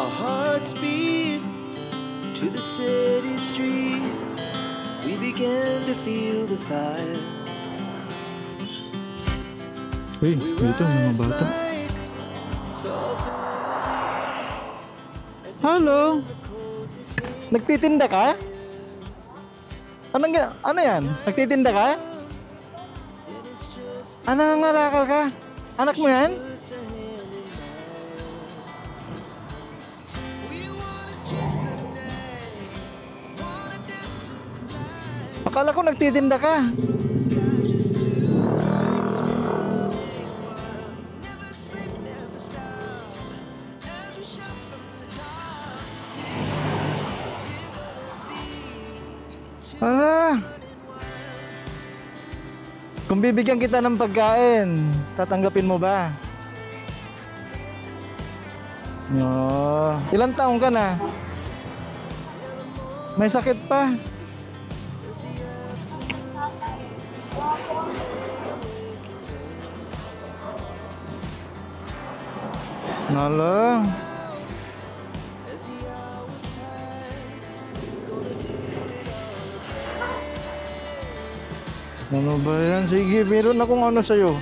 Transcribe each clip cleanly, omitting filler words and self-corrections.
Our hearts beat to the city streets. We began to feel the fire. Uy, dito mga bata. Hello? Nagtitinda ka? Ano yan? Nagtitinda ka? Nangangalakal ka? Anak mo yan? Akala ko nagtitinda ka. Hala. Kung bibigyan kita ng pagkain, tatanggapin mo ba? No. Ilang taong ka na? May sakit pa? Nala. Ano ba yan? Sige, meron akong ano sa'yo.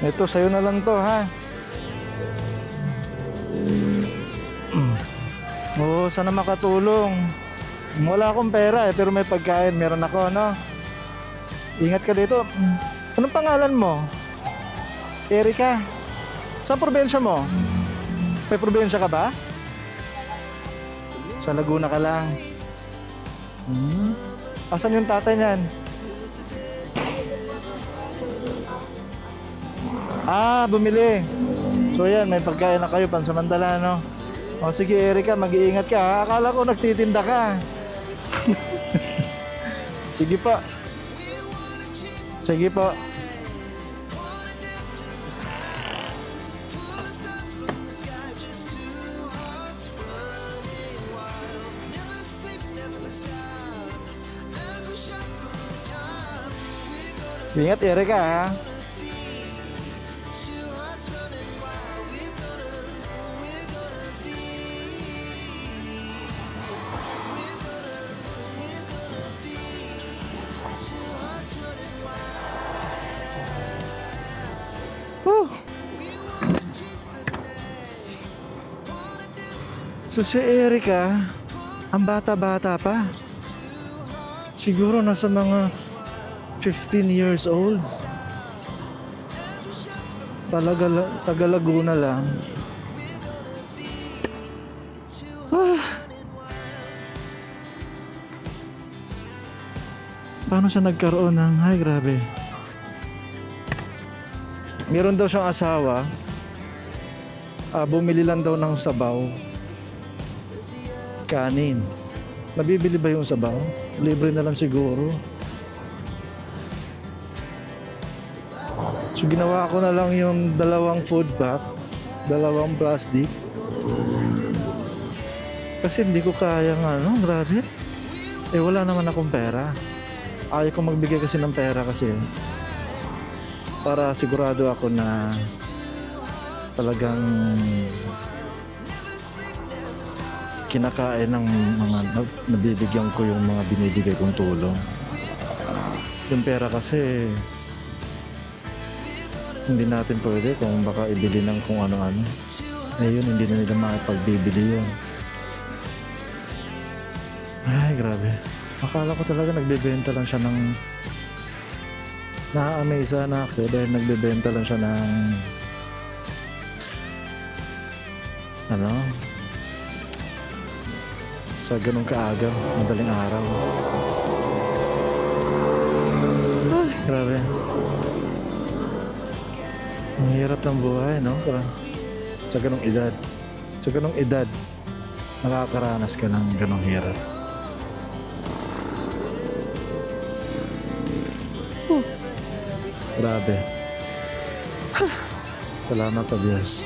Ito, sa'yo na lang to, ha? Oo, sana makatulong. Wala akong pera pero may pagkain, meron ako, no? Ingat ka dito. Anong pangalan mo? Erika. Saan probinsya mo? May probinsya ka ba? Sa Laguna ka lang. Asan yung tatay niyan? Bumili. So yan, may pagkain na kayo pansamantala, no? O sige Erika, mag-iingat ka, ha? Akala ko nagtitinda ka. Sige po. Sige po. Ingat Erika, ha? So si Erika, ang bata-bata pa. Siguro nasa mga 15 years old. Taga Laguna lang. Paano siya nagkaroon ng, ay grabe. Meron daw siyang asawa. Bumili lang daw ng sabaw. Kanin. Nabibili ba yung sabaw? Libre na lang siguro. So ginawa ko na lang yung 2 food bag, 2 plastic. Kasi hindi ko kaya nga, no? Grabe. Wala naman akong pera. Ayaw ko magbigay kasi ng pera kasi para sigurado ako na talagang kinakain ng mga nabibigyan ko yung mga binibigay kong tulong. Yung pera kasi hindi natin pwede kung baka ibili ng kung ano-ano. Yun, hindi na nila makipagbibili yun. Ay, grabe. Akala ko talaga nagbebenta lang siya ng na-amaze na ako dahil nagbebenta lang siya ng ano sa ganung kaaga, madaling araw. Ay, grabe. Ang hirap ng buhay, no? Sa ganung edad. Sa ganung edad, nakakaranas ka ng ganung hirap. Grabe. Salamat sa Diyos.